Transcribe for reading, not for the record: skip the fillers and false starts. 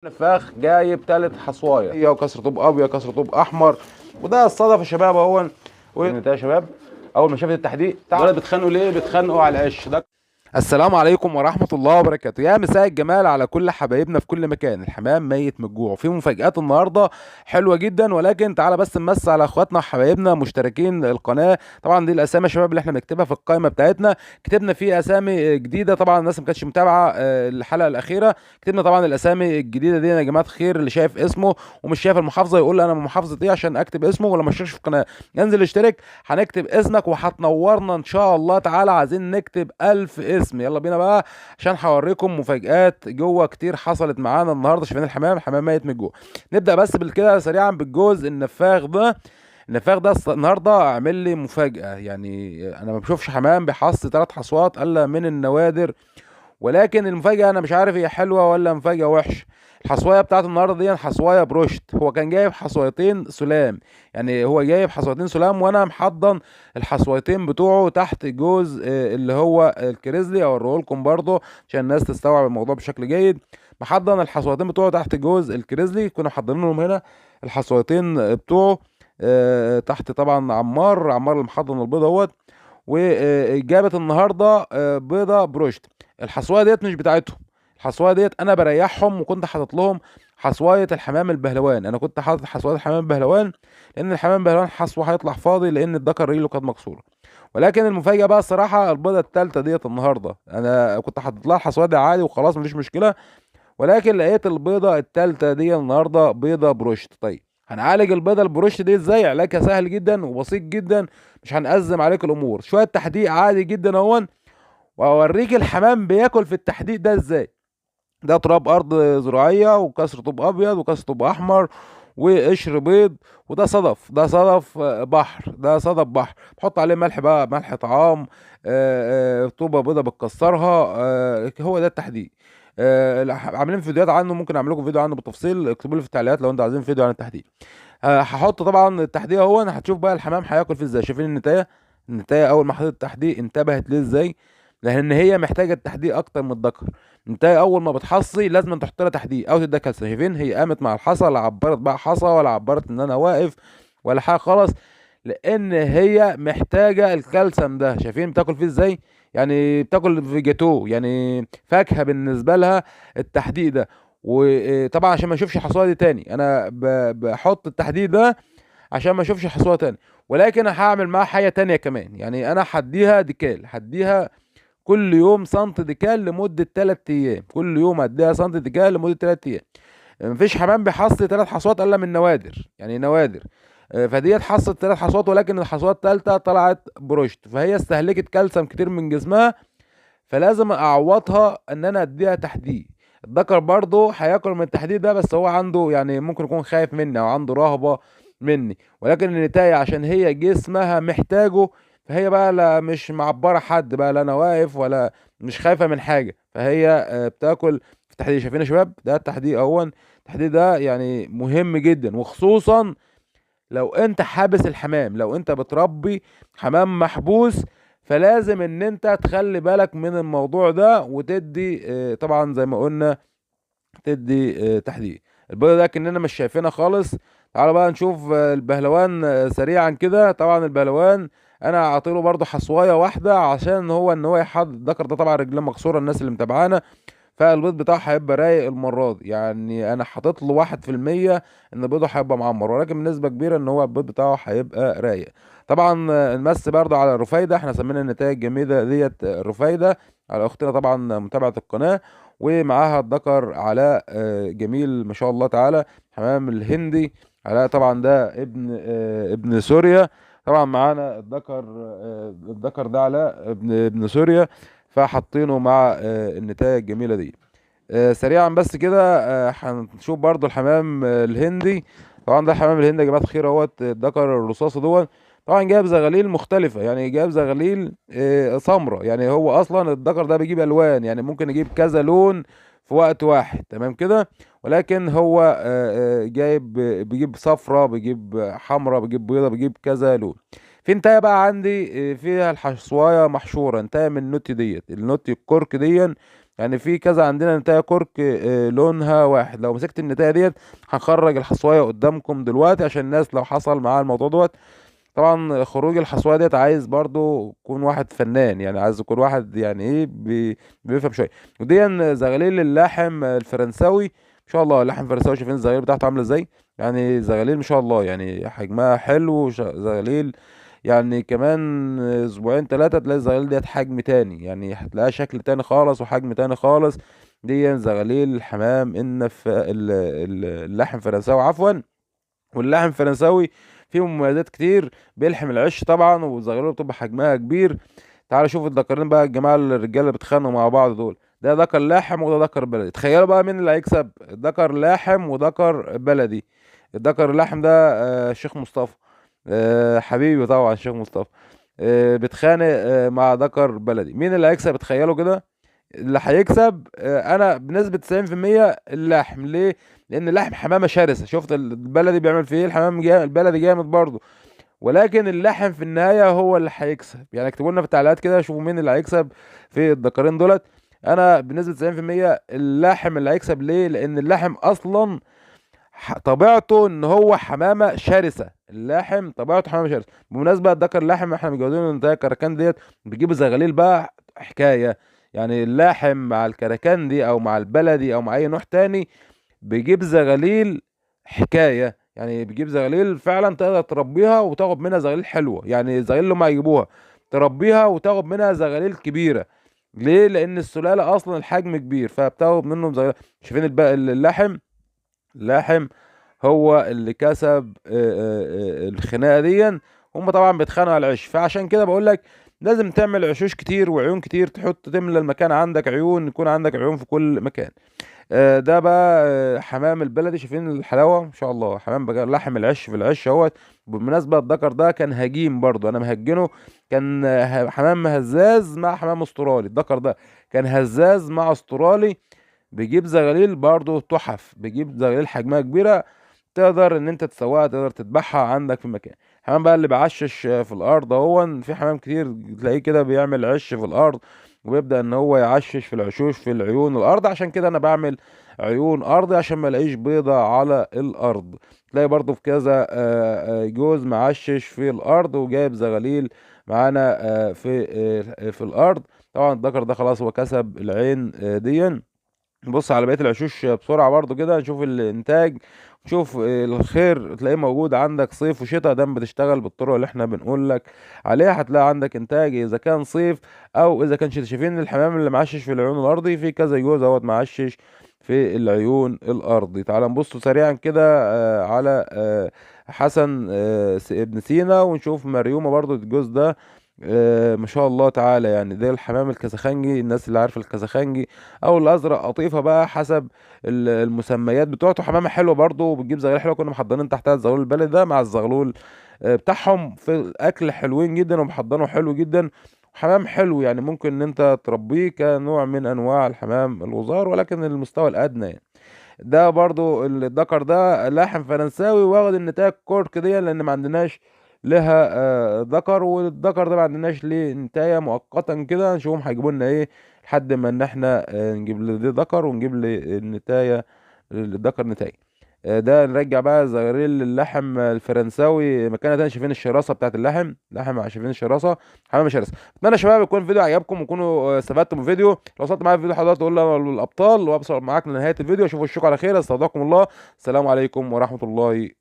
نفاخ جايب تالت حصوايه، هي وكسر طوب ابيض كسر طوب احمر. وده الصدف يا شباب اهو. وانت يا شباب اول ما شافت التحديق دول بيتخانقوا ليه؟ بيتخانقوا على العش ده. السلام عليكم ورحمة الله وبركاته، يا مساء الجمال على كل حبايبنا في كل مكان. الحمام ميت من الجوع، وفي مفاجآت النهارده حلوة جدا. ولكن تعالى بس نمس على اخواتنا وحبايبنا مشتركين القناة. طبعا دي الاسامي يا شباب اللي احنا بنكتبها في القائمة بتاعتنا. كتبنا فيه اسامي جديدة، طبعا الناس ما كانتش متابعة الحلقة الأخيرة. كتبنا طبعا الاسامي الجديدة دي يا جماعة الخير. اللي شايف اسمه ومش شايف المحافظة يقول لي انا من محافظة ايه عشان اكتب اسمه، ولا ما اشتركش في القناة انزل اشترك. هنكتب اسمك وهتنورنا ان شاء الله تعالى. عايزين نكتب 1000 اسم. يلا بينا بقى عشان هوريكم مفاجآت جوه كتير حصلت معانا النهارده. شايفين الحمام ميت من جوه. نبدأ بس بالكده سريعا بالجوز النفاخ ده. النفاخ ده النهارده عامل لي مفاجأة. يعني انا ما بشوفش حمام بيحص 3 حصوات الا من النوادر. ولكن المفاجأة انا مش عارف هي حلوة ولا مفاجأة وحش. الحصوايه بتاعت النهارده دي حصوايه بروشت. هو كان جايب حصويتين سلام، يعني هو جايب حصويتين سلام وانا محضن الحصويتين بتوعه تحت جوز اللي هو الكريزلي. اوريه لكم برضه عشان الناس تستوعب الموضوع بشكل جيد. محضن الحصويتين بتوعه تحت جوز الكريزلي، كنا محضرينهم هنا الحصويتين بتوعه تحت. طبعا عمار اللي محضن البيض اهوت. وجابت النهارده بيضه بروشت. الحصوايه ديت مش بتاعتهم. الحصوايه ديت انا بريحهم، وكنت حاطط لهم حصوايه الحمام البهلوان. انا كنت حاطط حصوايه الحمام البهلوان لان الحمام البهلوان حصوه هيطلع فاضي لان الذكر رجله كانت مكسوره. ولكن المفاجاه بقى الصراحه البيضه الثالثه ديت النهارده انا كنت حاطط لها الحصوايه دي عادي وخلاص مفيش مشكله. ولكن لقيت البيضه الثالثه دي النهارده بيضه بروشت. طيب هنعالج البيضه البروشت دي ازاي؟ علاجها سهل جدا وبسيط جدا، مش هنأزم عليك الامور. شويه تحديق عادي جدا اهون، واوريك الحمام بياكل في التحديق ده ازاي. ده تراب ارض زراعيه وكسر طوب ابيض وكسر طوب احمر وقشر بيض. وده صدف، ده صدف بحر، ده صدف بحر. بحط عليه ملح بقى، ملح طعام. طوبه بيضه بتكسرها. هو ده التحديق. عاملين فيديوهات عنه، ممكن اعمل لكم فيديو عنه بالتفصيل. اكتبوا لي في التعليقات لو انتوا عايزين فيديو عن التحديق. هحط طبعا التحديق اهو. انا هتشوف بقى الحمام هياكل فيه ازاي. شايفين النتايه؟ النتايه اول ما حطيت التحديق انتبهت ليه ازاي، لان هي محتاجه التحديق اكتر من الذكر. انت اول ما بتحصي لازم تحط لها تحديق او تديها كالسيوم. شايفين هي قامت مع الحصى، لا عبرت بقى حصى ولا عبرت ان انا واقف ولا حاجه خالص، لان هي محتاجه الكالسيوم ده. شايفين بتاكل فيه ازاي؟ يعني بتاكل في جاتوه، يعني فاكهه بالنسبه لها التحديق ده. وطبعا عشان ما اشوفش حصوه دي تاني انا بحط التحديد ده عشان ما اشوفش حصوه تاني. ولكن هعمل معاها حاجه تانية كمان. يعني انا هديها ديكال، هديها كل يوم سنت ديكال لمدة 3 أيام. كل يوم هديها سنت ديكال لمدة 3 أيام. مفيش حمام بيحصل 3 حصوات إلا من نوادر، يعني نوادر. فديت حصلت 3 حصوات، ولكن الحصوات التالتة طلعت بروشت، فهي استهلكت كالسيوم كتير من جسمها. فلازم أعوضها إن أنا أديها تحديد. الذكر برضه هياكل من التحديد ده، بس هو عنده يعني ممكن يكون خايف مني أو عنده رهبة مني. ولكن النتاية عشان هي جسمها محتاجه، فهي بقى لا مش معبرة حد بقى، لا انا واقف ولا مش خايفة من حاجة. فهي بتاكل في التحديد. شايفين يا شباب؟ ده التحديد اهون. التحديد ده يعني مهم جدا، وخصوصا لو انت حابس الحمام، لو انت بتربي حمام محبوس، فلازم ان انت تخلي بالك من الموضوع ده وتدي طبعا زي ما قلنا تدي تحديد. البيضة ده كأننا مش شايفينها خالص. تعالوا بقى نشوف البهلوان سريعا كده. طبعا البهلوان انا هعطيله برضو حصوايه واحده عشان هو ان هو يحض الذكر ده. طبعا رجليه مكسوره الناس اللي متابعانا، فالبيض بتاعه هيبقى رايق المره دي. يعني انا حاطط له 1% ان بيضه هيبقى معمر، ولكن بنسبه كبيره ان هو البيض بتاعه هيبقى رايق. طبعا نمس برضو على الرفايده. احنا سمينا النتائج الجميله ديت الرفايده على اختنا طبعا متابعه القناه. ومعاها الذكر علاء جميل ما شاء الله تعالى، حمام الهندي. علاء طبعا ده ابن سوريا. طبعا معانا الذكر ده علاء ابن سوريا، فحاطينه مع النتائج الجميله دي. سريعا بس كده هنشوف برضو الحمام الهندي. طبعا ده الحمام الهندي يا جماعه الخير اهوت. الذكر الرصاصي دول طبعا جايب زغاليل مختلفة، يعني جايب زغاليل سمرة. يعني هو اصلا الذكر ده بيجيب الوان، يعني ممكن يجيب كذا لون في وقت واحد تمام كده. ولكن هو جايب بيجيب صفرة، بيجيب حمرة، بيجيب بيضة، بيجيب كذا لون. في انتايه بقى عندي فيها الحصوايه محشوره، انتايه من النوتي ديت، النوتي الكرك دي يعني في كذا عندنا نتايه كرك لونها واحد. لو مسكت النتايه ديت هنخرج الحصوايه قدامكم دلوقتي عشان الناس لو حصل معاها الموضوع دوت. طبعا خروج الحصوايه ديت عايز برضو يكون واحد فنان، يعني عايز يكون واحد يعني ايه بيفهم شويه. ودي زغاليل اللحم الفرنساوي ما شاء الله. اللحم الفرنساوي شايفين الزغاليل بتاعته عامله ازاي؟ يعني زغاليل ما شاء الله، يعني حجمها حلو. زغاليل يعني كمان اسبوعين ثلاثه تلاقي الزغاليل ديت حجم تاني، يعني هتلاقيها شكل تاني خالص وحجم تاني خالص. دي زغاليل الحمام اللحم الفرنساوي عفوا. واللحم الفرنساوي فيه مميزات كتير، بيلحم العش طبعا، والزغلول بتبقى حجمها كبير. تعال شوف الدكرين بقى، الجماعه الرجاله اللي بيتخانقوا مع بعض دول، ده ذكر لاحم وده ذكر بلدي. تخيلوا بقى مين اللي هيكسب، ذكر لاحم وذكر بلدي. الذكر اللاحم ده الشيخ مصطفى، حبيبي طبعا الشيخ مصطفى، بيتخانق مع ذكر بلدي. مين اللي هيكسب؟ تخيلوا كده. اللي هيكسب انا بنسبة 90% اللحم. ليه؟ لان اللحم حمامة شرسة. شفت البلدي بيعمل فيه ايه؟ الحمام جامد، البلدي جامد برضه. ولكن اللحم في النهاية هو اللي هيكسب. يعني اكتبوا لنا في التعليقات كده، شوفوا مين اللي هيكسب في الدكارين دولت. انا بنسبة 90% اللحم اللي هيكسب. ليه؟ لان اللحم اصلا طبيعته ان هو حمامة شرسة. اللحم طبيعته حمامة شرسة. بمناسبة الذكر اللحم احنا متجوزين ان ده كركان ديت بيجيب زغاليل بقى حكاية. يعني اللاحم مع الكركندي او مع البلدي او مع اي نوع تاني بيجيب زغاليل حكايه. يعني بيجيب زغاليل فعلا تقدر تربيها وتاخد منها زغاليل حلوه. يعني الزغاليل اللي هم هيجيبوها تربيها وتاخد منها زغاليل كبيره. ليه؟ لان السلاله اصلا الحجم كبير فبتاخد منهم زغاليل. شايفين اللحم هو اللي كسب الخناقه دي. هم طبعا بيتخانقوا على العش، فعشان كده بقول لك لازم تعمل عشوش كتير وعيون كتير، تحط تملى المكان عندك عيون، يكون عندك عيون في كل مكان. ده بقى حمام البلدي. شايفين الحلاوه ما شاء الله. حمام بقى لحم العش في العش اهوت. بالمناسبه الذكر ده كان هجيم برضو، انا مهجنه. كان حمام هزاز مع حمام استرالي. الذكر ده كان هزاز مع استرالي. بيجيب زغاليل برضو تحف، بيجيب زغاليل حجمها كبيره، تقدر ان انت تسوقها، تقدر تذبحها عندك في المكان. حمام بقى اللي بعشش في الارض اهو. في حمام كتير تلاقيه كده بيعمل عش في الارض وبيبدأ ان هو يعشش في العشوش في العيون الارض. عشان كده انا بعمل عيون ارض عشان ما الاقيش بيضة على الارض. تلاقي برضو في كذا جوز معشش في الارض وجايب زغاليل معانا في الارض. طبعا الذكر ده خلاص هو كسب العين دي. نبص على بقية العشوش بسرعة برضو كده، نشوف الإنتاج، نشوف الخير تلاقيه موجود عندك صيف وشتاء. دام بتشتغل بالطرق اللي احنا بنقول لك عليها هتلاقي عندك إنتاج إذا كان صيف أو إذا كان شتاء. شايفين الحمام اللي معشش في العيون الأرضي؟ في كذا جوز اهوت معشش في العيون الأرضي. تعال نبص سريعا كده على حسن ابن سينا، ونشوف مريومة برضو الجوز ده ما شاء الله تعالى. يعني ده الحمام الكازاخنجي، الناس اللي عارفه الكازاخنجي او الازرق قطيفه بقى حسب المسميات بتوعته. حمامه حلوه برضه وبتجيب زغلول حلوه. كنا محضرين تحتها الزغلول البلدي ده مع الزغلول بتاعهم في الاكل حلوين جدا ومحضرينه حلو جدا. حمام حلو يعني ممكن ان انت تربيه كنوع من انواع الحمام الوزار، ولكن المستوى الادنى يعني. ده برضو الدكر ده لاحم فرنساوي واخد النتاية كورك دي، لان ما عندناش لها ذكر. والذكر ده ما عندناش ليه نتاية مؤقتا كده، نشوفهم هيجيبوا لنا ايه لحد ما ان احنا نجيب له دي ذكر ونجيب له النتاية الذكر نتاية. ده نرجع بقى زغاريل اللحم الفرنساوي مكانها تاني. شايفين الشراسه بتاعت اللحم، شايفين الشراسه، حمامه شرسه. اتمنى يا شباب يكون الفيديو عجبكم وتكونوا استفدتوا من الفيديو. لو وصلت معايا في الفيديو حضرتك تقول لي الابطال، وابصر معاك لنهايه الفيديو. اشوفوا الشكر على خير، استودعكم الله، السلام عليكم ورحمه الله وبركاته.